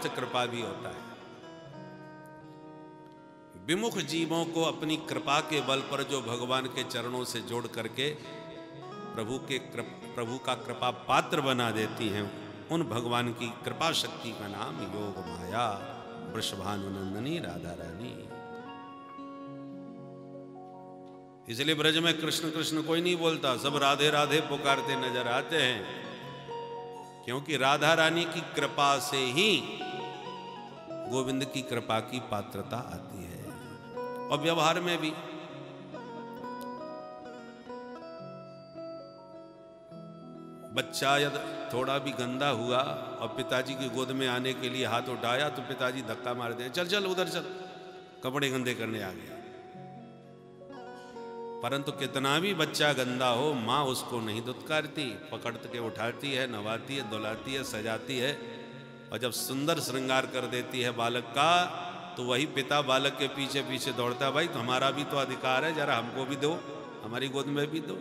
अर्थ कृपा भी होता है। विमुख जीवों को अपनी कृपा के बल पर जो भगवान के चरणों से जोड़ करके प्रभु का कृपा पात्र बना देती हैं, उन भगवान की कृपा शक्ति का नाम योग माया वृषभानुनंदनी राधा रानी। इसलिए ब्रज में कृष्ण कृष्ण कोई नहीं बोलता, सब राधे राधे पुकारते नजर आते हैं, क्योंकि राधा रानी की कृपा से ही गोविंद की कृपा की पात्रता आती है। और व्यवहार में भी बच्चा यदि थोड़ा भी गंदा हुआ और पिताजी की गोद में आने के लिए हाथ उठाया तो पिताजी धक्का मार दें, चल चल उधर चल, कपड़े गंदे करने आ गया। परंतु कितना भी बच्चा गंदा हो, माँ उसको नहीं दुत्कारती, पकड़ के उठाती है, नवाती है, धुलाती है, सजाती है, और जब सुंदर श्रृंगार कर देती है बालक का, तो वही पिता बालक के पीछे पीछे दौड़ता है, भाई हमारा भी तो अधिकार है, जरा हमको भी दो, हमारी गोद में भी दो।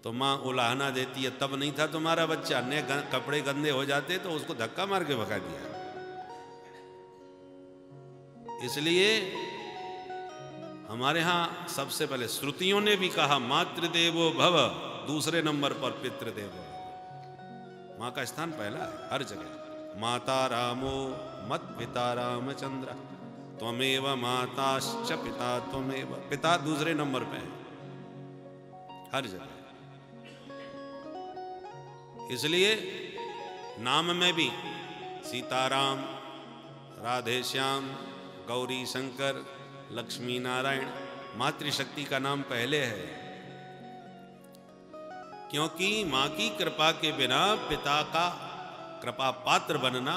तो माँ उलाहना देती है, तब नहीं था तुम्हारा बच्चा, ने कपड़े गंदे हो जाते तो उसको धक्का मार के भगा दिया। इसलिए हमारे यहाँ सबसे पहले श्रुतियों ने भी कहा मातृदेवो भव, दूसरे नंबर पर पितृदेवो भव। माँ का स्थान पहला है हर जगह। माता रामो मत पिता रामचंद्र, त्वमेव माताश्च पिता त्वमेव। पिता दूसरे नंबर पे है हर जगह। इसलिए नाम में भी सीताराम, राधे श्याम, गौरी शंकर, लक्ष्मी नारायण, मातृशक्ति का नाम पहले है, क्योंकि मां की कृपा के बिना पिता का कृपा पात्र बनना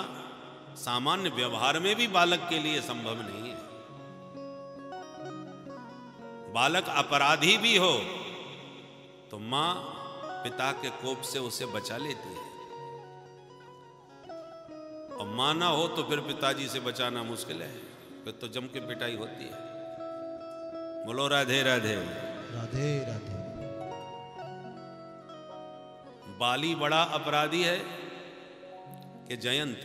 सामान्य व्यवहार में भी बालक के लिए संभव नहीं है। बालक अपराधी भी हो तो मां पिता के कोप से उसे बचा लेती है, और मां ना हो तो फिर पिताजी से बचाना मुश्किल है, फिर तो जम के पिटाई होती है। बोलो राधे राधे राधे राधे। बाली बड़ा अपराधी है कि जयंत?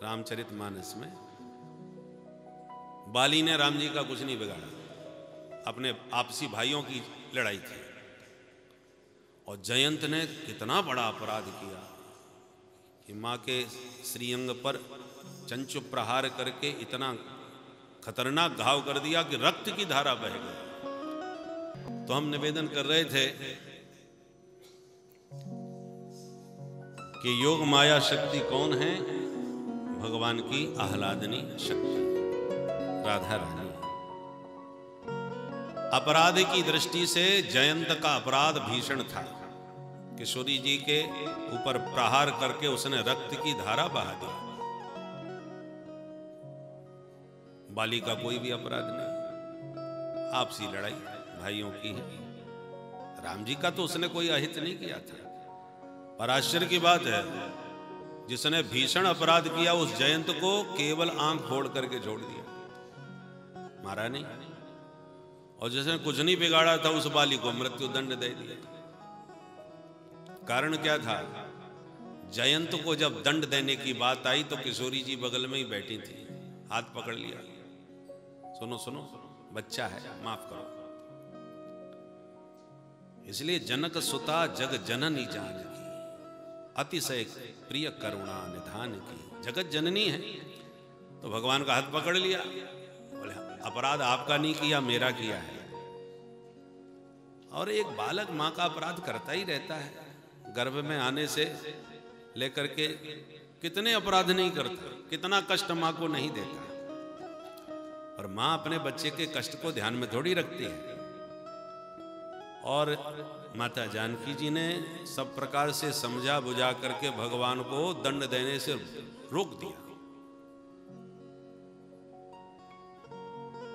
रामचरितमानस में बाली ने राम जी का कुछ नहीं बिगाड़ा, अपने आपसी भाइयों की लड़ाई थी, और जयंत ने कितना बड़ा अपराध किया कि मां के श्रीअंग पर चंचु प्रहार करके इतना खतरनाक घाव कर दिया कि रक्त की धारा बह गई। तो हम निवेदन कर रहे थे कि योग माया शक्ति कौन है? भगवान की आह्लादनी शक्ति राधा रानी। अपराध की दृष्टि से जयंत का अपराध भीषण था। किशोरी जी के ऊपर प्रहार करके उसने रक्त की धारा बहा दी। बाली का कोई भी अपराध नहीं, आपसी लड़ाई भाइयों की है। राम जी का तो उसने कोई अहित नहीं किया था। पर आश्चर्य की बात है, जिसने भीषण अपराध किया उस जयंत को केवल आंख फोड़ करके छोड़ दिया, मारा नहीं। और जिसने कुछ नहीं बिगाड़ा था उस बाली को मृत्यु दंड दे दिया। कारण क्या था? जयंत को जब दंड देने की बात आई तो किशोरी जी बगल में ही बैठी थी, हाथ पकड़ लिया, सुनो सुनो बच्चा है, माफ करो। इसलिए जनक सुता जग जननी जान की, अतिशय प्रिय करुणा निधान की। जगत जननी है तो भगवान का हाथ पकड़ लिया, बोले अपराध आपका नहीं किया, मेरा किया है। और एक बालक मां का अपराध करता ही रहता है, गर्भ में आने से लेकर के कितने अपराध नहीं करता, कितना कष्ट मां को नहीं देता। और मां अपने बच्चे के कष्ट को ध्यान में थोड़ी रखती है। और माता जानकी जी ने सब प्रकार से समझा बुझा करके भगवान को दंड देने से रोक दिया।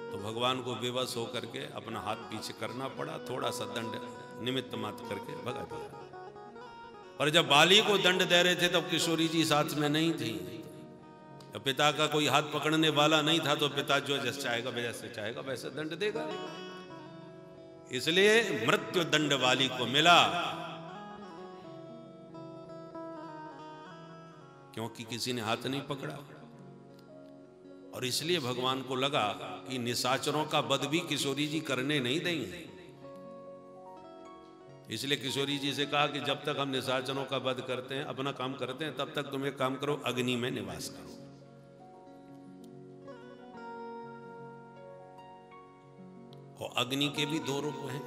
तो भगवान को विवश होकर के अपना हाथ पीछे करना पड़ा, थोड़ा सा दंड निमित्त मात्र करके भगा दिया। और जब बाली को दंड दे रहे थे तब किशोरी जी साथ में नहीं थी। तो पिता का कोई हाथ पकड़ने वाला नहीं था, तो पिता जो जैसे चाहेगा वैसे चाहेगा वैसे दंड देगा। इसलिए मृत्यु दंड वाली को मिला, क्योंकि किसी ने हाथ नहीं पकड़ा। और इसलिए भगवान को लगा कि निशाचरों का वध भी किशोरी जी करने नहीं देंगे। इसलिए किशोरी जी से कहा कि जब तक हम निशाचरों का वध करते हैं, अपना काम करते हैं, तब तक तुम एक काम करो, अग्नि में निवास करो। और अग्नि के भी दो रूप हैं,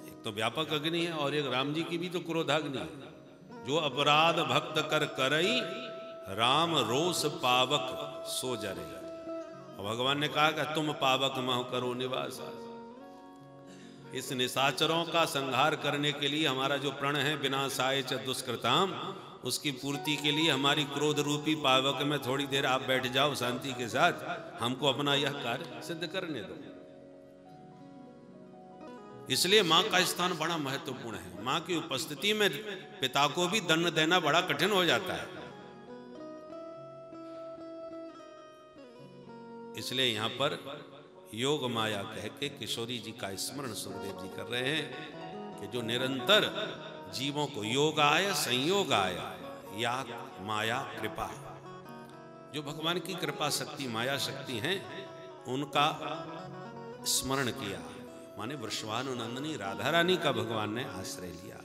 एक तो व्यापक अग्नि है और एक राम जी की भी तो क्रोधाग्नि है। जो अपराध भक्त कर करई, राम रोष पावक सो जरे। और भगवान ने कहा कि तुम पावक मह करो निवास। इस निशाचरों का संहार करने के लिए हमारा जो प्रण है, विनाशाय च दुष्कृताम, उसकी पूर्ति के लिए हमारी क्रोध रूपी पावक में थोड़ी देर आप बैठ जाओ शांति के साथ, हमको अपना यह कार्य सिद्ध करने दो। इसलिए मां का स्थान बड़ा महत्वपूर्ण है। मां की उपस्थिति में पिता को भी दंड देना बड़ा कठिन हो जाता है। इसलिए यहां पर योग माया कह के किशोरी जी का स्मरण सुखदेव जी कर रहे हैं कि जो निरंतर जीवों को योगाय संयोगाय या माया कृपा, जो भगवान की कृपा शक्ति माया शक्ति हैं, उनका स्मरण किया। माने वृषभानुनंदिनी राधा रानी का भगवान ने आश्रय लिया।